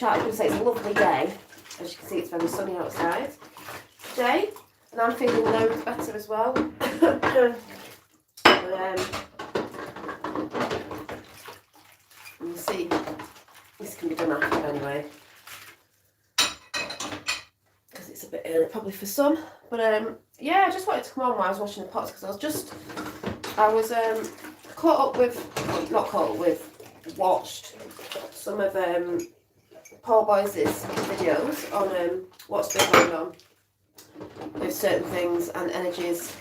I was going to say it's a lovely day. As you can see, it's very sunny outside today, and I'm feeling loads better as well. We'll see. This can be done after anyway, because it's a bit early probably for some. But yeah, I just wanted to come on while I was washing the pots, because I was watched some of Paul Boyce's videos on what's been going on with certain things and energies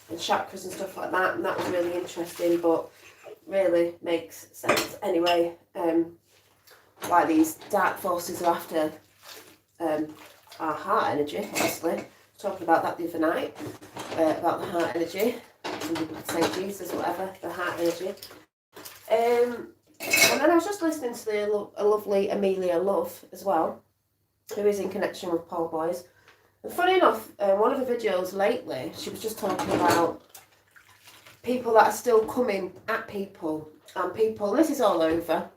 and chakras and stuff like that, and that was really interesting, but really makes sense anyway, why these dark forces are after our heart energy, obviously. Talking about that the other night, about the heart energy. Some people could say Jesus, whatever, the heart energy. And then I was just listening to a lovely Amelia Love as well, who is in connection with Paul Boyce. And funny enough, one of the videos lately, she was just talking about people that are still coming at people. And this is all over.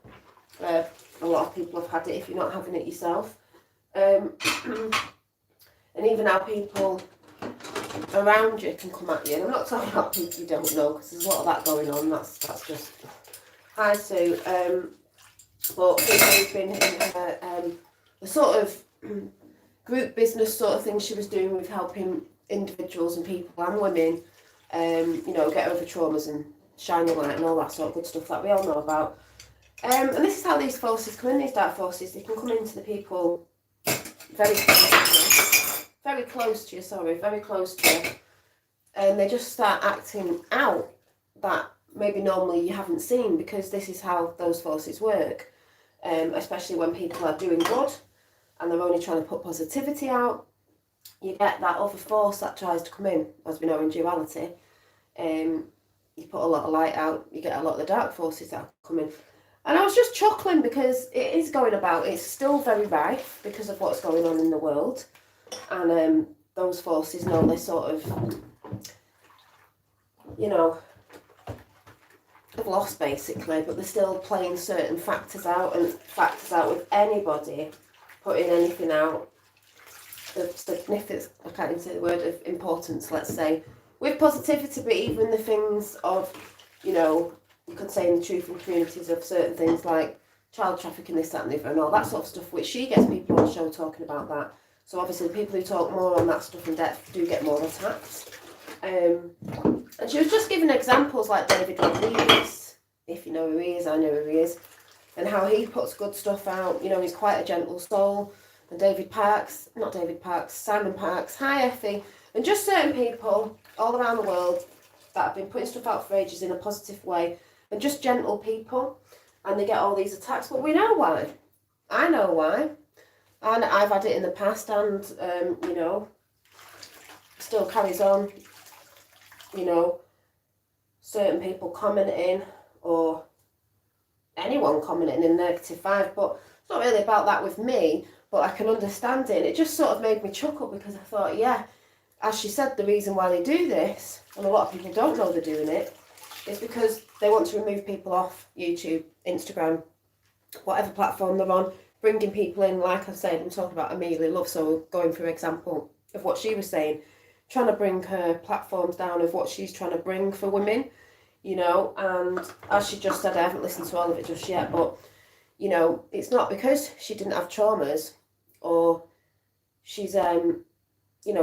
A lot of people have had it if you're not having it yourself. And even how people around you can come at you. And I'm not talking about people you don't know, because there's a lot of that going on. That's just... Hi Sue. But people who've been in the sort of group business sort of thing she was doing with helping individuals and people and women, get over traumas and shine a light and all that sort of good stuff that we all know about. And this is how these forces come in, these dark forces. They can come into the people very close to you, and they just start acting out that maybe normally you haven't seen, because this is how those forces work, especially when people are doing good and they're only trying to put positivity out. You get that other force that tries to come in, as we know in duality. You put a lot of light out, you get a lot of the dark forces that come in. And I was just chuckling, because it is going about, it's still very rife because of what's going on in the world. And those forces know they sort of, have lost basically, but they're still playing certain factors out with anybody putting anything out of significance, I can't even say the word, of importance, let's say, with positivity, but even the things of, you could say in the truth and communities of certain things like child trafficking, this, that and the other, and all that sort of stuff, which she gets people on the show talking about that. So obviously the people who talk more on that stuff in depth do get more attacked. And she was just giving examples like David Rodriguez, if you know who he is, I know who he is, and how he puts good stuff out. He's quite a gentle soul. And Simon Parks, hi Effie, and just certain people all around the world that have been putting stuff out for ages in a positive way, and just gentle people, and they get all these attacks. But we know why. I know why. And I've had it in the past, and, still carries on. Certain people commenting, or anyone commenting in negative vibe, but it's not really about that with me, but I can understand it. And it just sort of made me chuckle, because I thought, yeah, as she said, the reason why they do this, and a lot of people don't know they're doing it, is because they want to remove people off YouTube, Instagram, whatever platform they're on, bringing people in. Like I said, I'm talking about Amelia Love, so going through example of what she was saying, trying to bring her platforms down of what she's trying to bring for women, and as she just said, I haven't listened to all of it just yet, but, it's not because she didn't have traumas, or she's,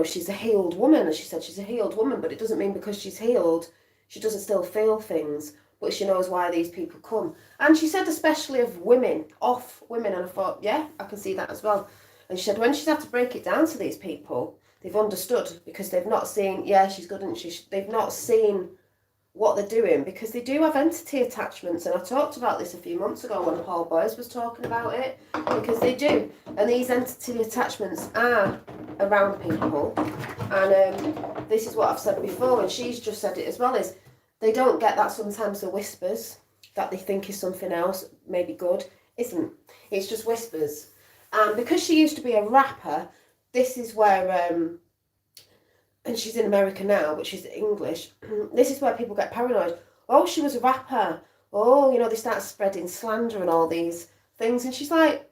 she's a healed woman, as she said, she's a healed woman, but it doesn't mean because she's healed, she doesn't still feel things, but she knows why these people come. And she said especially of women, and I thought, yeah, I can see that as well. And she said when she's had to break it down to these people, they've understood, because they've not seen, yeah, she's good, and they've not seen what they're doing, because they do have entity attachments. And I talked about this a few months ago when Paul Boyce was talking about it, because they do. And these entity attachments are around people. And this is what I've said before, and she's just said it as well, is they don't get that sometimes the whispers that they think is something else, maybe good, isn't. It's just whispers. And because she used to be a rapper, this is where, and she's in America now, but she's English, this is where people get paranoid. Oh, she was a rapper. Oh, they start spreading slander and all these things. And she's like,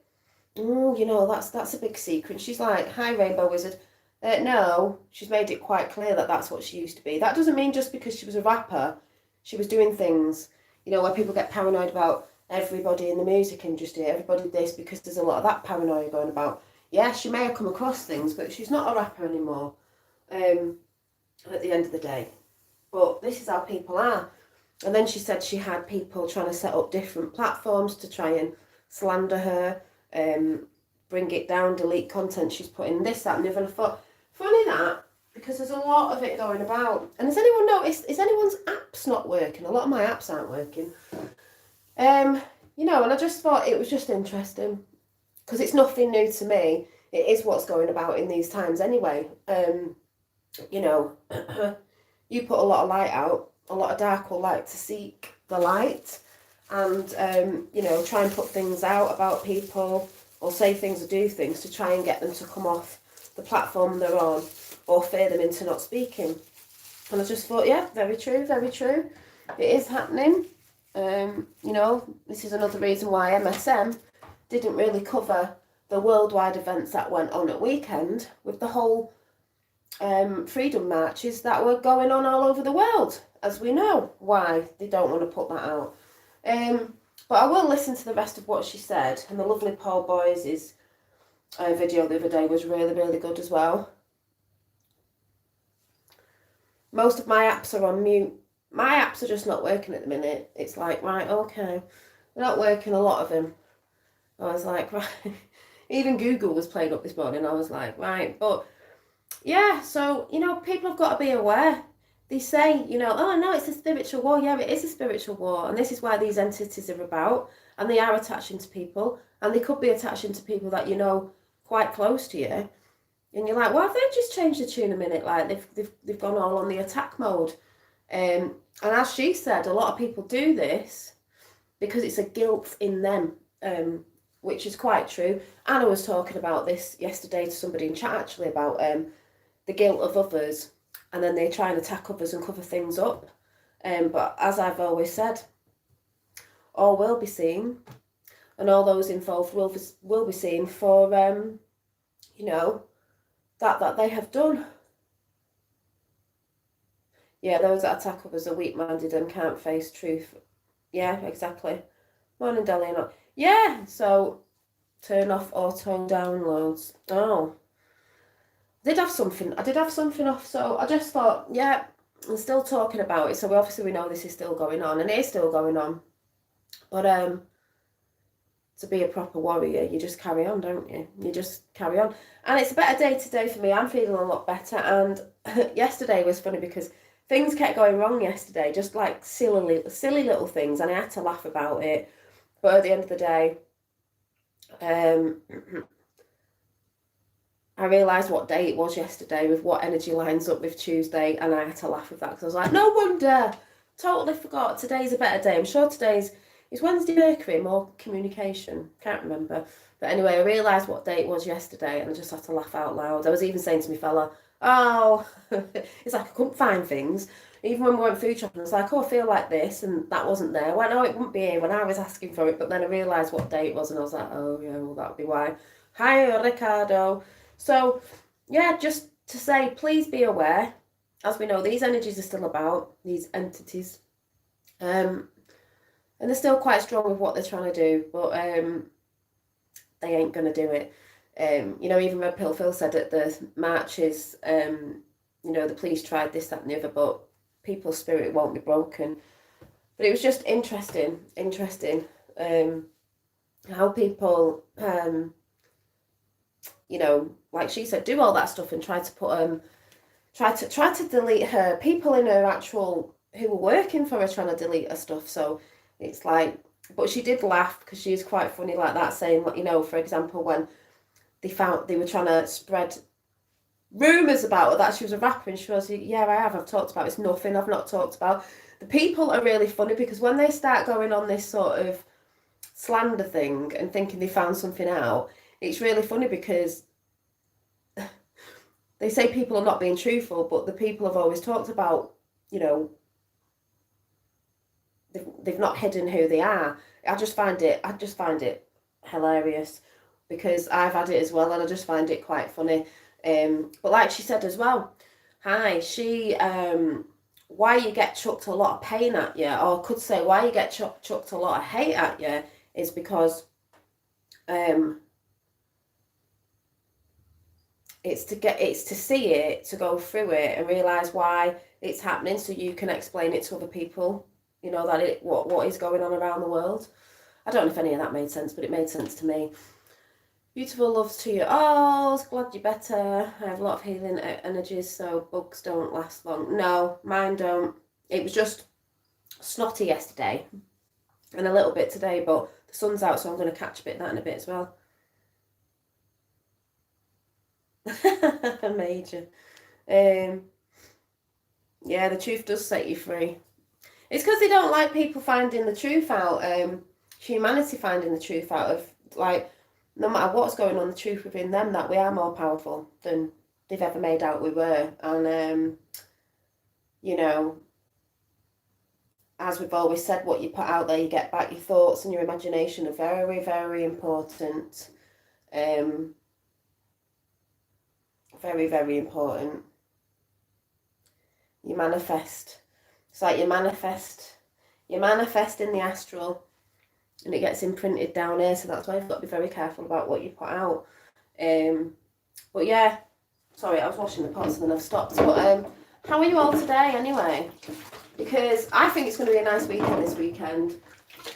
oh, you know, that's a big secret. And she's like, hi, Rainbow Wizard. No, she's made it quite clear that that's what she used to be. That doesn't mean just because she was a rapper, she was doing things, you know, where people get paranoid about everybody in the music industry, everybody this, because there's a lot of that paranoia going about. Yeah, she may have come across things, but she's not a rapper anymore, at the end of the day. But this is how people are. And then she said she had people trying to set up different platforms to try and slander her, bring it down, delete content she's put in, this, that, and the other. And I thought, funny that, because there's a lot of it going about. And has anyone noticed, is anyone's apps not working? A lot of my apps aren't working. You know, and I just thought it was just interesting, because it's nothing new to me. It is what's going about in these times anyway. You know, you put a lot of light out, a lot of dark will like to seek the light, and you know, try and put things out about people or say things or do things to try and get them to come off the platform they're on or fear them into not speaking. And I just thought, yeah, very true, very true. It is happening. You know, this is another reason why MSM didn't really cover the worldwide events that went on at weekend with the whole freedom marches that were going on all over the world, as we know why they don't want to put that out. But I will listen to the rest of what she said, and the lovely Paul Boys' video the other day was really, really good as well. Most of my apps are on mute. My apps are just not working at the minute. It's like, right, okay, they're not working, a lot of them. I was like, right. Even Google was playing up this morning. I was like, right, but yeah, so, you know, people have got to be aware. They say, you know, oh no, it's a spiritual war. Yeah, it is a spiritual war. And this is why these entities are about. And they are attaching to people. And they could be attaching to people that you know quite close to you. And you're like, well, have they just changed the tune a minute? Like, they've gone all on the attack mode. And as she said, a lot of people do this because it's a guilt in them, which is quite true. Anna was talking about this yesterday to somebody in chat, actually, about the guilt of others, and then they try and attack others and cover things up. But as I've always said, all will be seen, and all those involved will be seen for, you know, that they have done. Yeah, those that attack others are weak-minded and can't face truth. Yeah, exactly. Morning, Deliana. Yeah, so turn off auto downloads. Oh, I did have something off, so I just thought, yeah, I'm still talking about it, so obviously we know this is still going on, and it is still going on. But to be a proper warrior, you just carry on, don't you? You just carry on. And it's a better day today for me. I'm feeling a lot better. And yesterday was funny because things kept going wrong yesterday, just like silly little things, and I had to laugh about it. But at the end of the day, I realised what day it was yesterday with what energy lines up with Tuesday, and I had to laugh with that because I was like, no wonder, totally forgot. Today's a better day. I'm sure today's is Wednesday Mercury, more communication. Can't remember. But anyway, I realised what day it was yesterday, and I just had to laugh out loud. I was even saying to my fella, oh, it's like I couldn't find things. Even when we went food shopping, I was like, oh, I feel like this, and that wasn't there. Well, no, it wouldn't be here when I was asking for it, but then I realised what day it was, and I was like, oh, yeah, well, that would be why. Hi, Ricardo. So, yeah, just to say, please be aware. As we know, these energies are still about, these entities. And they're still quite strong with what they're trying to do, but they ain't going to do it. You know, even Red Pill Phil said at the marches, you know, the police tried this, that and the other, but people's spirit won't be broken. But it was just interesting how people, you know, like she said, do all that stuff and try to put try to delete her people in her actual who were working for her, trying to delete her stuff. So it's like, but she did laugh because she is quite funny like that, saying, you know, for example, when they were trying to spread rumours about her that she was a rapper, and she was, yeah, I've talked about it. It's nothing I've not talked about. The people are really funny because when they start going on this sort of slander thing and thinking they found something out, it's really funny because they say people are not being truthful, but the people have always talked about, you know, they've not hidden who they are. I just find it hilarious. because I've had it as well, and I just find it quite funny. But like she said as well, hi, why you get chucked a lot of pain at you, or could say why you get chucked a lot of hate at you, is because it's to see it, to go through it and realise why it's happening, so you can explain it to other people, you know, that what is going on around the world. I don't know if any of that made sense, but it made sense to me. Beautiful loves to you all. Glad you're better. I have a lot of healing energies, so bugs don't last long. No, mine don't. It was just snotty yesterday and a little bit today, but the sun's out, so I'm going to catch a bit of that in a bit as well. Major. Yeah, the truth does set you free. It's because they don't like people finding the truth out. Humanity finding the truth out of, like, no matter what's going on, the truth within them, that we are more powerful than they've ever made out we were. And, you know, as we've always said, what you put out there, you get back. Your thoughts and your imagination are very, very important. Very, very important. You manifest. It's like you manifest in the astral, and it gets imprinted down here, so that's why you've got to be very careful about what you put out. But yeah, sorry, I was washing the pots and then I've stopped. But how are you all today anyway? Because I think it's going to be a nice weekend this weekend,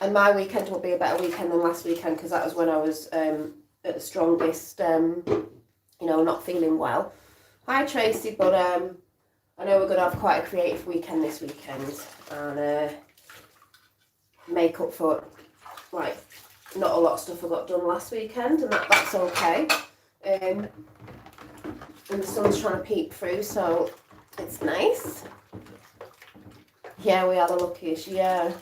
and my weekend will be a better weekend than last weekend, because that was when I was at the strongest, you know, not feeling well. Hi Tracy, but I know we're going to have quite a creative weekend this weekend, and make up for, like, not a lot of stuff I got done last weekend, and that's okay. And the sun's trying to peep through, so it's nice. Yeah, we are the luckiest, yeah.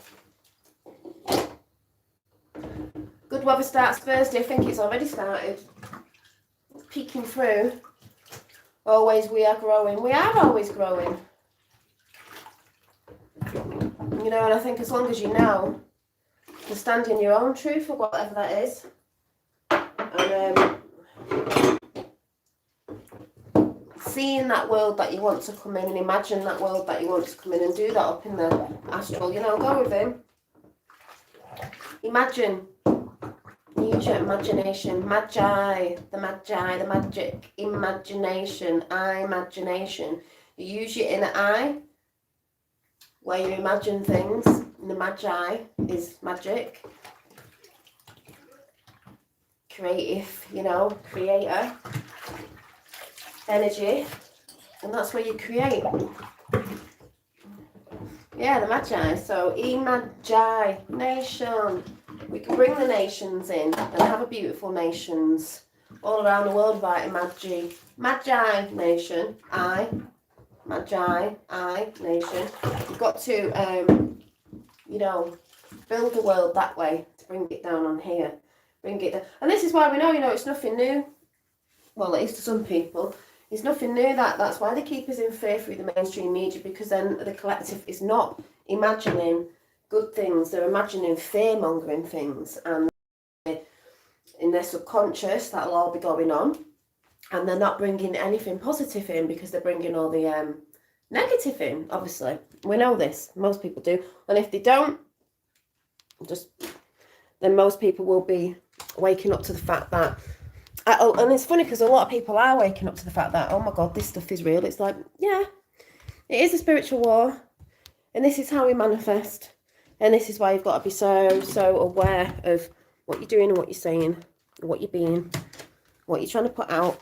Good weather starts Thursday. I think it's already started. It's peeking through. Always we are growing. We are always growing. You know, and I think as long as you know to stand in your own truth, or whatever that is, and seeing that world that you want to come in, and imagine that world that you want to come in, and do that up in the astral, you know, go with him. Imagine. Use your imagination. Magi, the magic, imagination, imagination. You use your inner eye, where you imagine things. And the magi is magic. Creative, you know, creator. Energy. And that's where you create. Yeah, the magi. So, imagination. We can bring the nations in and have a beautiful nations all around the world by Magi nation, Magi nation. You've got to, you know, build the world that way to bring it down on here. Bring it down. And this is why we know, you know, it's nothing new. Well, at least to some people. It's nothing new. That's why they keep us in fear through the mainstream media, because then the collective is not imagining good things. They're imagining fear-mongering things, and in their subconscious that'll all be going on, and they're not bringing anything positive in, because they're bringing all the negative in. Obviously, we know this. Most people do, and if they don't, then most people will be waking up to the fact that. And it's funny because a lot of people are waking up to the fact that, oh my God, this stuff is real. It's like, yeah, it is a spiritual war, and this is how we manifest. And this is why you've got to be so aware of what you're doing and what you're saying, what you're being, what you're trying to put out.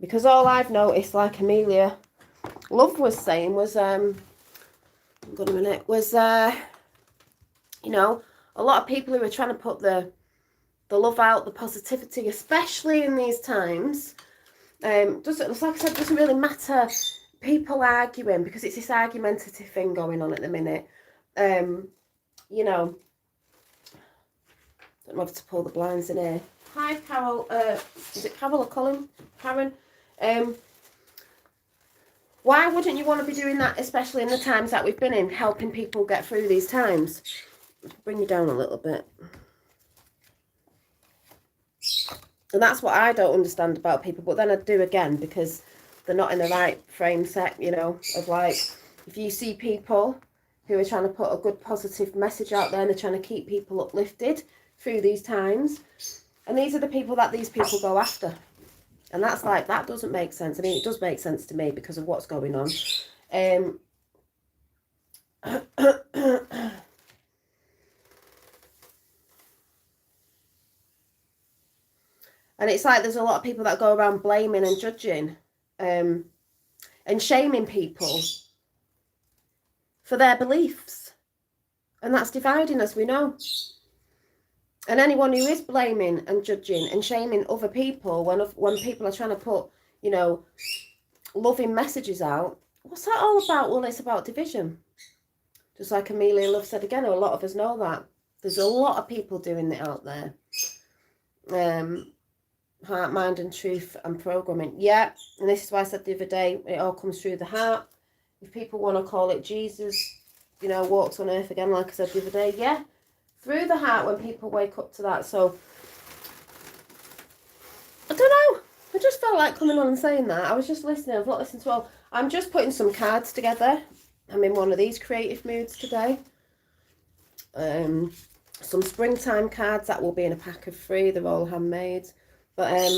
Because all I've noticed, like Amelia Love was saying, was, you know, a lot of people who are trying to put the love out, the positivity, especially in these times, like I said, doesn't really matter. People arguing, because it's this argumentative thing going on at the minute. You know, don't know if to pull the blinds in here. Hi, Carol. Is it Carol or Colin? Karen. Why wouldn't you want to be doing that, especially in the times that we've been in, helping people get through these times? Bring you down a little bit. And that's what I don't understand about people, but then I do again, because they're not in the right frame set, you know, of like, if you see people who are trying to put a good positive message out there and they're trying to keep people uplifted through these times, and these are the people that these people go after. And that's like, that doesn't make sense. I mean, it does make sense to me because of what's going on. And it's like there's a lot of people that go around blaming and judging and shaming people for their beliefs. And that's dividing, as we know. And anyone who is blaming and judging and shaming other people when people are trying to put, you know, loving messages out, what's that all about? Well, it's about division. Just like Amelia Love said again, a lot of us know that. There's a lot of people doing it out there. Heart, mind and truth and programming. Yeah, and this is why I said the other day, it all comes through the heart. If people want to call it Jesus, you know, walks on earth again, like I said the other day, yeah, through the heart when people wake up to that. So, I don't know. I just felt like coming on and saying that. I was just listening. I've not listened to all. I'm just putting some cards together. I'm in one of these creative moods today. Some springtime cards that will be in a pack of 3. They're all handmade. But,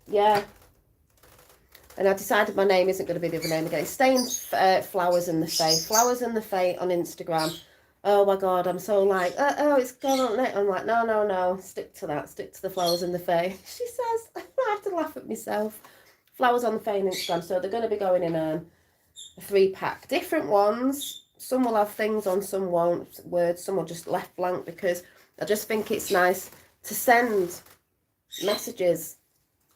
yeah. And I decided my name isn't going to be the other name again. It's staying Flowers in the Fae. Flowers in the Fae on Instagram. Oh my God, I'm so like, oh, it's gone on it. I'm like, no, stick to that. Stick to the Flowers in the Fae. She says, I have to laugh at myself. Flowers on the Fae on Instagram. So they're going to be going in a 3-pack. Different ones. Some will have things on, some won't. Words, some will just left blank, because I just think it's nice to send messages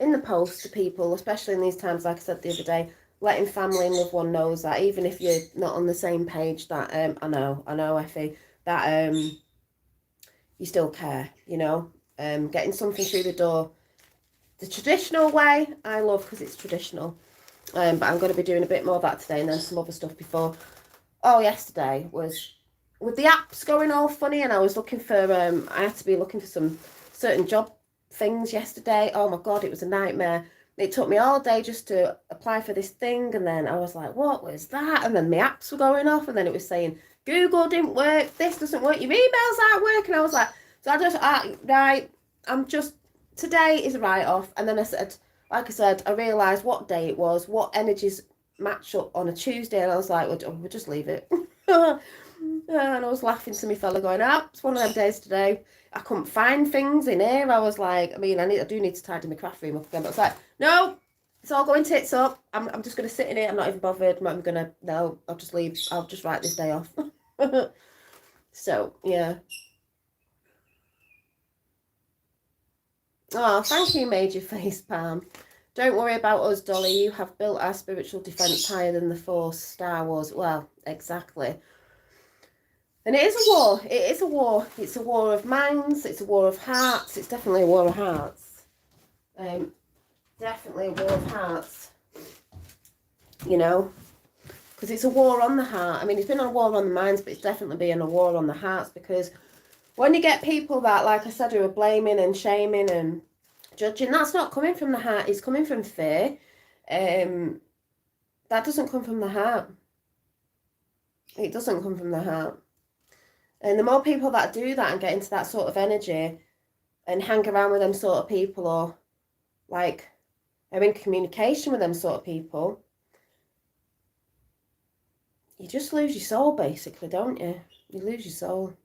in the post to people, especially in these times, like I said the other day, letting family and loved one knows that even if you're not on the same page, that I know Effie, that you still care, you know. Getting something through the door the traditional way I love, because it's traditional, but I'm going to be doing a bit more of that today, and then some other stuff before. Yesterday was with the apps going all funny, and I was looking for I had to be looking for some certain job things yesterday. Oh my God, it was a nightmare. It took me all day just to apply for this thing, and then I was like, what was that? And then my apps were going off, and then it was saying Google didn't work, this doesn't work, your emails aren't working. I was like, so I just right, I'm just, today is a write-off. And then I said, like I said, I realised what day it was, what energies match up on a Tuesday, and I was like, well, we'll just leave it. And I was laughing to my fella going, it's one of them days today. I couldn't find things in here. I was like, I mean, I do need to tidy my craft room up again, but I was like, no, it's all going tits up. I'm just going to sit in it. I'm not even bothered. I'm not even going to, no, I'll just leave. I'll just write this day off. So, yeah. Oh, thank you, Major Facepalm. Don't worry about us, Dolly. You have built our spiritual defence higher than the Force, Star Wars. Well, exactly. And it is a war. It is a war. It's a war of minds. It's a war of hearts. It's definitely a war of hearts. Definitely a war of hearts. You know, because it's a war on the heart. I mean, it's been a war on the minds, but it's definitely been a war on the hearts, because when you get people that, like I said, who are blaming and shaming and judging, that's not coming from the heart. It's coming from fear. That doesn't come from the heart. It doesn't come from the heart. And the more people that do that and get into that sort of energy and hang around with them sort of people, or like are in communication with them sort of people, you just lose your soul, basically, don't you? You lose your soul.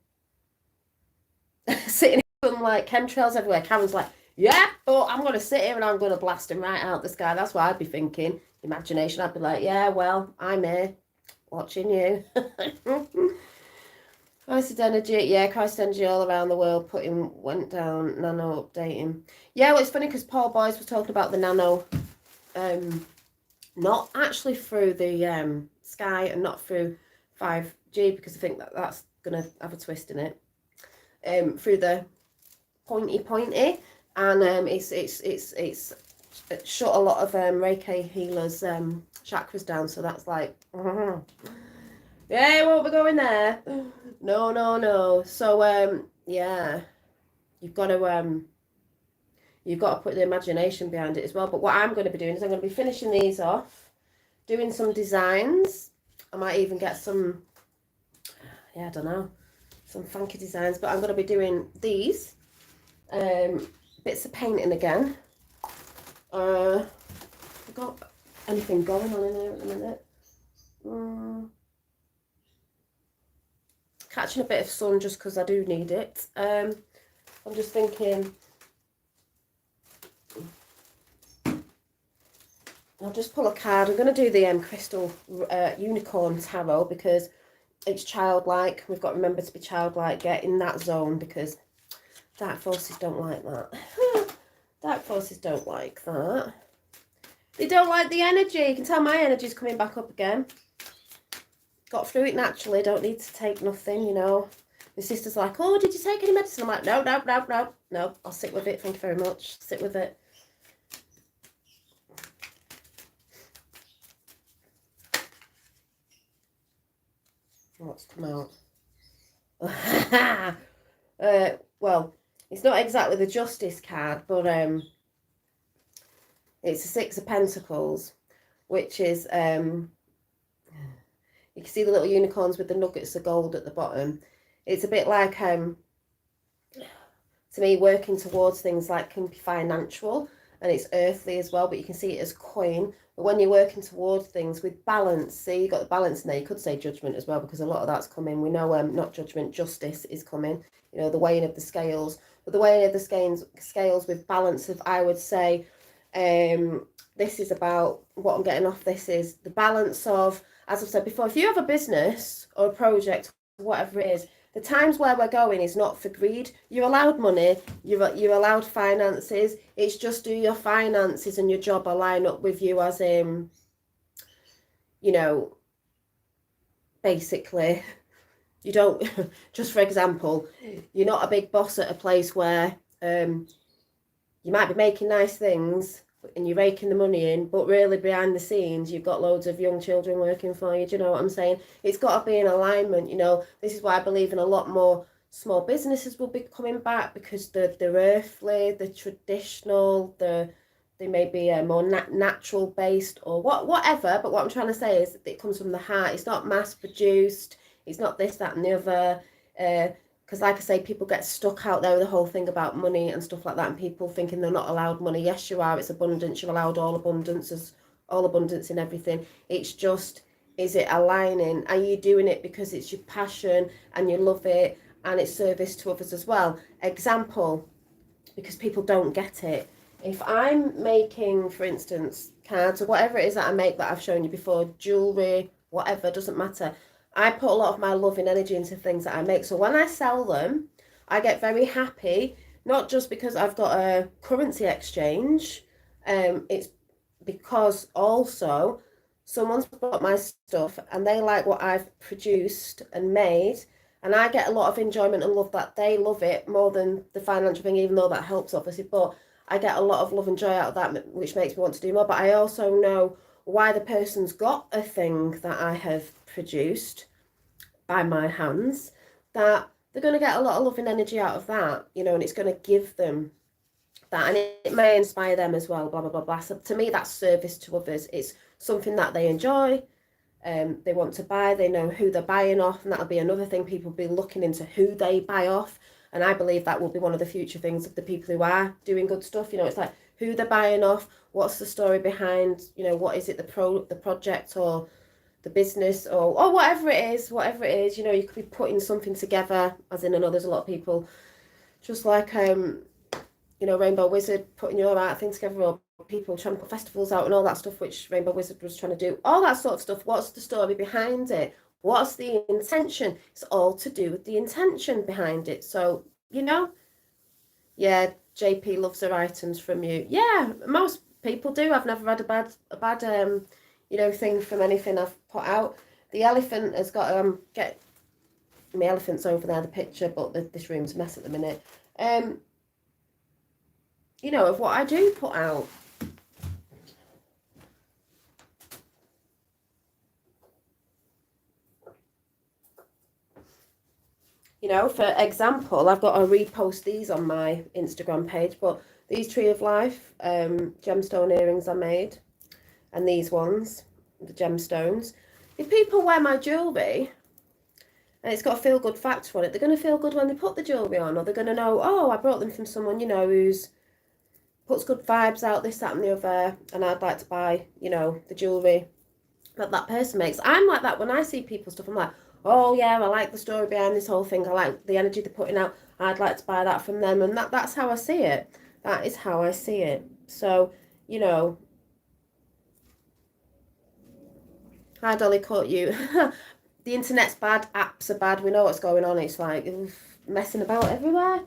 Sitting in like chemtrails everywhere. Karen's like, yeah, but I'm going to sit here and I'm going to blast him right out the sky. That's what I'd be thinking. Imagination, I'd be like, yeah, well, I'm here watching you. Christ energy, yeah, Christ energy all around the world went down, nano updating. Yeah, well, it's funny because Paul Boyce was talking about the nano, not actually through the sky and not through 5G, because I think that's going to have a twist in it. Through the pointy, and it's shut a lot of Reiki healers chakras down, so that's like, yeah, it won't be going there. No. So yeah, you've got to you've got to put the imagination behind it as well. But what I'm going to be doing is I'm going to be finishing these off, doing some designs. I might even get some, I don't know, some funky designs. But I'm going to be doing these, bits of painting again. I've got anything going on in there at the minute. Catching a bit of sun just because I do need it. I'm just thinking, I'll just pull a card. I'm going to do the Crystal Unicorn Tarot because it's childlike. We've got to remember to be childlike, get in that zone, because dark forces don't like that. Dark forces don't like that. They don't like the energy. You can tell my energy's coming back up again. Got through it naturally. Don't need to take nothing, you know. My sister's like, oh, did you take any medicine? I'm like, no. I'll sit with it. Thank you very much. Sit with it. What's come out? Well, it's not exactly the Justice card, but it's a Six of Pentacles, which is, you can see the little unicorns with the nuggets of gold at the bottom. It's a bit like, to me, working towards things like can be financial, and it's earthly as well, but you can see it as coin. But when you're working towards things with balance, see, you've got the balance in there. You could say judgment as well, because a lot of that's coming. We know not judgment, justice is coming. You know, the weighing of the scales. But the weighing of the scales with balance of, I would say, this is about, what I'm getting off this is the balance of, as I've said before, if you have a business or a project, whatever it is, the times where we're going is not for greed. You're allowed money, you're allowed finances. It's just, do your finances and your job align up with you as, you know, basically, you don't, just for example, you're not a big boss at a place where you might be making nice things and you're raking the money in, but really behind the scenes you've got loads of young children working for you. Do you know what I'm saying? It's got to be in alignment. You know, this is why I believe in a lot more small businesses will be coming back, because they're earthly, they're traditional, they may be more natural based or whatever. But what I'm trying to say is that it comes from the heart. It's not mass produced. It's not this, that and the other. Because like I say, people get stuck out there with the whole thing about money and stuff like that, and people thinking they're not allowed money. Yes, you are. It's abundance. You're allowed all abundance. There's all abundance in everything. It's just, is it aligning? Are you doing it because it's your passion and you love it and it's service to others as well? Example, because people don't get it. If I'm making, for instance, cards or whatever it is that I make that I've shown you before, jewellery, whatever, doesn't matter. I put a lot of my love and energy into things that I make. So when I sell them, I get very happy, not just because I've got a currency exchange. It's because also someone's bought my stuff and they like what I've produced and made. And I get a lot of enjoyment and love that they love it more than the financial thing, even though that helps, obviously. But I get a lot of love and joy out of that, which makes me want to do more. But I also know why the person's got a thing that I have produced by my hands, that they're going to get a lot of love and energy out of that, you know, and it's going to give them that, and it may inspire them as well, blah, blah, blah, blah. So to me, that's service to others. It's something that they enjoy, they want to buy, they know who they're buying off, and that'll be another thing. People will be looking into who they buy off, and I believe that will be one of the future things of the people who are doing good stuff. You know, it's like who they're buying off, what's the story behind, you know, what is it, the project or the business or whatever it is, you know, you could be putting something together, as in, I know there's a lot of people, just like, you know, Rainbow Wizard putting your art thing together, or people trying to put festivals out and all that stuff, which Rainbow Wizard was trying to do, all that sort of stuff. What's the story behind it? What's the intention? It's all to do with the intention behind it. So, you know, yeah, JP loves her items from you. Yeah, most people do. I've never had a bad you know, thing from anything I've put out. The elephant has got get my elephant's over there, the picture, but this room's a mess at the minute. You know, of what I do put out. You know, for example, I've got to repost these on my Instagram page, but These Tree of Life gemstone earrings I made, and these ones, the gemstones. If people wear my jewellery and it's got a feel-good factor on it, they're going to feel good when they put the jewellery on, or they're going to know, oh, I brought them from someone, you know, who's puts good vibes out, this, that and the other, and I'd like to buy, you know, the jewellery that person makes. I'm like that when I see people's stuff. I'm like, oh yeah, I like the story behind this whole thing. I like the energy they're putting out. I'd like to buy that from them. And that's how I see it. That is how I see it. So, you know, hi Dolly, caught you. The internet's bad, apps are bad. We know what's going on. It's like messing about everywhere.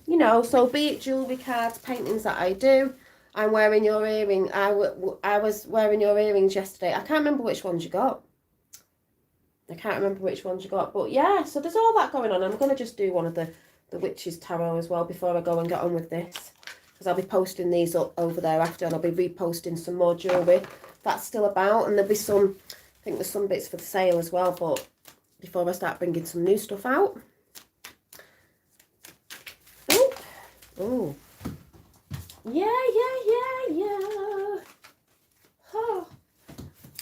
You know, so be it jewellery, cards, paintings that I do. I'm wearing your earring. I was wearing your earrings yesterday. I can't remember which ones you got. But yeah, so there's all that going on. I'm going to just do one of the Witches Tarot as well before I go and get on with this. Because I'll be posting these up over there after, and I'll be reposting some more jewellery that's still about. And there'll be some, I think there's some bits for the sale as well, but before I start bringing some new stuff out. Oh. Yeah. Oh.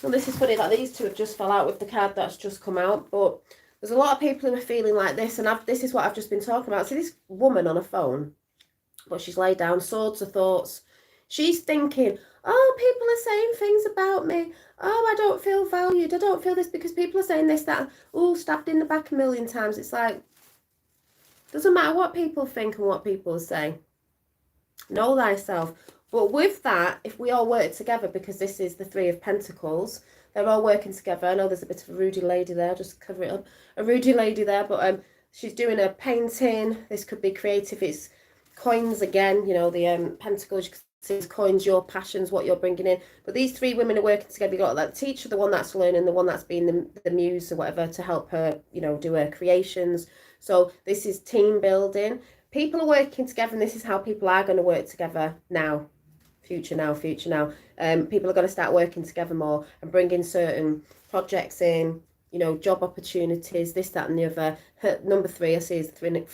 Well, this is funny that these two have just fell out with the card that's just come out, but there's a lot of people who are feeling like this, and this is what I've just been talking about. See this woman on a phone, but she's laid down, swords of thoughts. She's thinking, oh, people are saying things about me. Oh, I don't feel valued. I don't feel this because people are saying this, that. Oh, stabbed in the back a million times. It's like, doesn't matter what people think and what people say. Know thyself. But with that, if we all work together, because this is the Three of Pentacles, they're all working together. I know there's a bit of a Rudy lady there, just cover it up. A Rudy lady there, but she's doing a painting. This could be creative. It's coins again, you know, the pentacles. You can see it's coins, your passions, what you're bringing in. But these three women are working together. You've got that teacher, the one that's learning, the one that's being the muse or whatever to help her, you know, do her creations. So this is team building. People are working together, and this is how people are going to work together now. Future now. People are going to start working together more and bringing certain projects in, you know, job opportunities, this, that and the other. Number 3 I see is the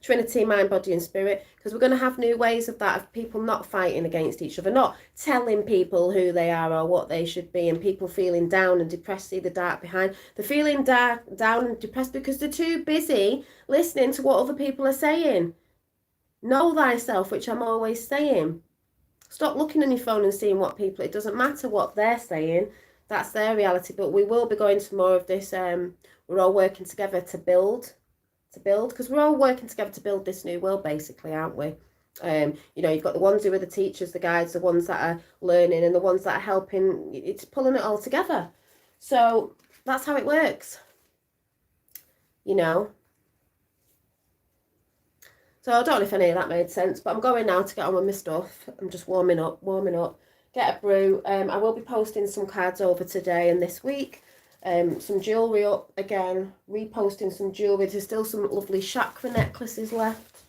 Trinity, mind, body and spirit, because we're going to have new ways of that, of people not fighting against each other, not telling people who they are or what they should be, and people feeling down and depressed, see the dark behind. They're feeling down and depressed because they're too busy listening to what other people are saying. Know thyself, which I'm always saying. Stop looking on your phone and seeing what people, it doesn't matter what they're saying, that's their reality. But we will be going to more of this, we're all working together to build, because we're all working together to build this new world, basically, aren't we? You know, you've got the ones who are the teachers, the guides, the ones that are learning, and the ones that are helping. It's pulling it all together. So that's how it works, you know. So I don't know if any of that made sense, but I'm going now to get on with my stuff. I'm just warming up, get a brew. I will be posting some cards over today and this week. Some jewellery up again, reposting some jewellery. There's still some lovely chakra necklaces left.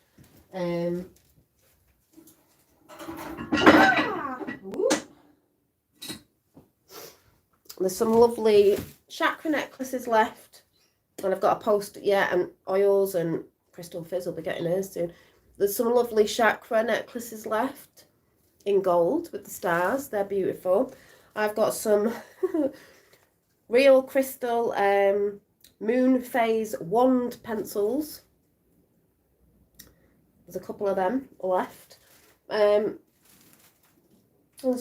There's some lovely chakra necklaces left, and I've got a post, and oils, and Crystal Fizz will be getting hers soon. There's some lovely chakra necklaces left in gold with the stars. They're beautiful. I've got some real crystal moon phase wand pencils. There's a couple of them left. There's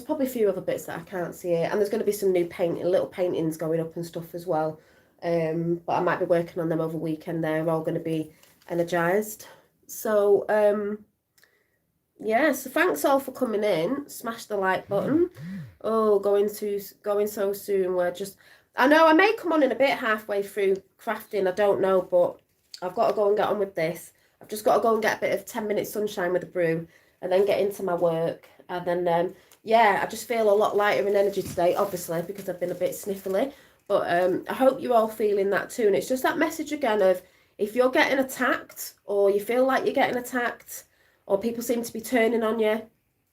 probably a few other bits that I can't see here, and there's going to be some new little paintings going up and stuff as well. But I might be working on them over the weekend. They're all going to be energized. So yeah, so thanks all for coming in. Smash the like button. Oh, going so soon. I know I may come on in a bit halfway through crafting, I don't know, but I've got to go and get on with this. I've just got to go and get a bit of 10-minute sunshine with a brew, and then get into my work, and then yeah, I just feel a lot lighter in energy today, obviously because I've been a bit sniffly, but I hope you're all feeling that too. And it's just that message again of, if you're getting attacked, or you feel like you're getting attacked, or people seem to be turning on you,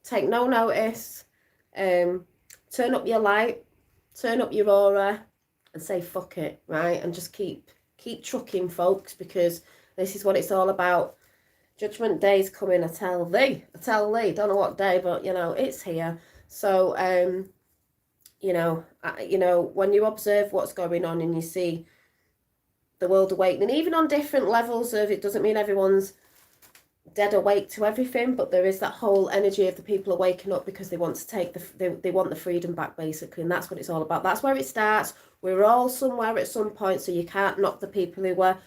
take no notice. Turn up your light, turn up your aura, and say fuck it, right? And just keep trucking, folks, because This is what it's all about. Judgment Day's coming, I tell thee. Don't know what day, but, you know, it's here. So, you know, when you observe what's going on and you see the world awakening, even on different levels of, it doesn't mean everyone's dead awake to everything, but there is that whole energy of the people are waking up because they want to take they want the freedom back, basically, and that's what it's all about. That's where it starts. We're all somewhere at some point, so you can't knock the people who were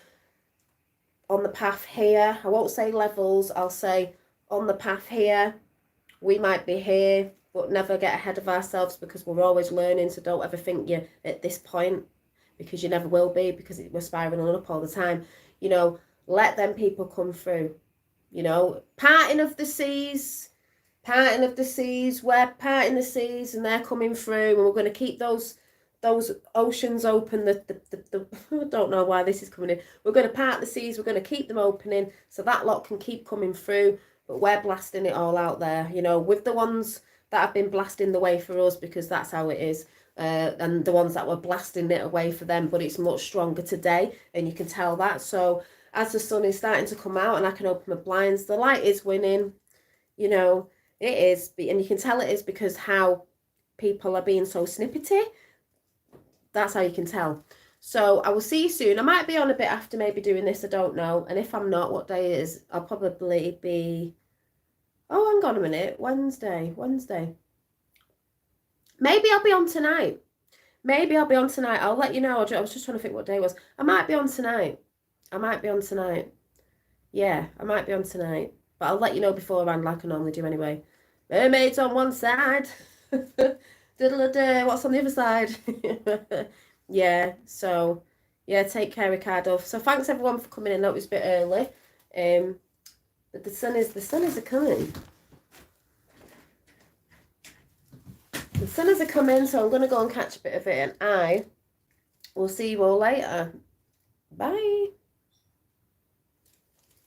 on the path here. I won't say levels, I'll say on the path here. We might be here, but never get ahead of ourselves, because we're always learning. So don't ever think you're at this point, because you never will be, because we're spiraling up all the time. You know, let them people come through. You know, parting of the seas, we're parting the seas and they're coming through, and we're going to keep those oceans open. I don't know why this is coming in. We're going to part the seas, we're going to keep them opening so that lot can keep coming through, but we're blasting it all out there, you know, with the ones that have been blasting the way for us, because that's how it is, and the ones that were blasting it away for them, but it's much stronger today, and you can tell that. So as the sun is starting to come out and I can open my blinds, the light is winning, you know, it is. And you can tell it is because how people are being so snippety. That's how you can tell. So I will see you soon. I might be on a bit after maybe doing this, I don't know. And if I'm not, what day it is, I'll probably be, oh, hang on a minute, Wednesday. Maybe I'll be on tonight. I'll let you know. I was just trying to think what day it was. I might be on tonight. Yeah, I might be on tonight. But I'll let you know beforehand, like I normally do anyway. Mermaids on one side. What's on the other side? Yeah, so, yeah, take care, Ricardo. So thanks everyone for coming in. That was a bit early. But the sun is a-coming. The sun is a-coming, so I'm going to go and catch a bit of it, and I will see you all later. Bye.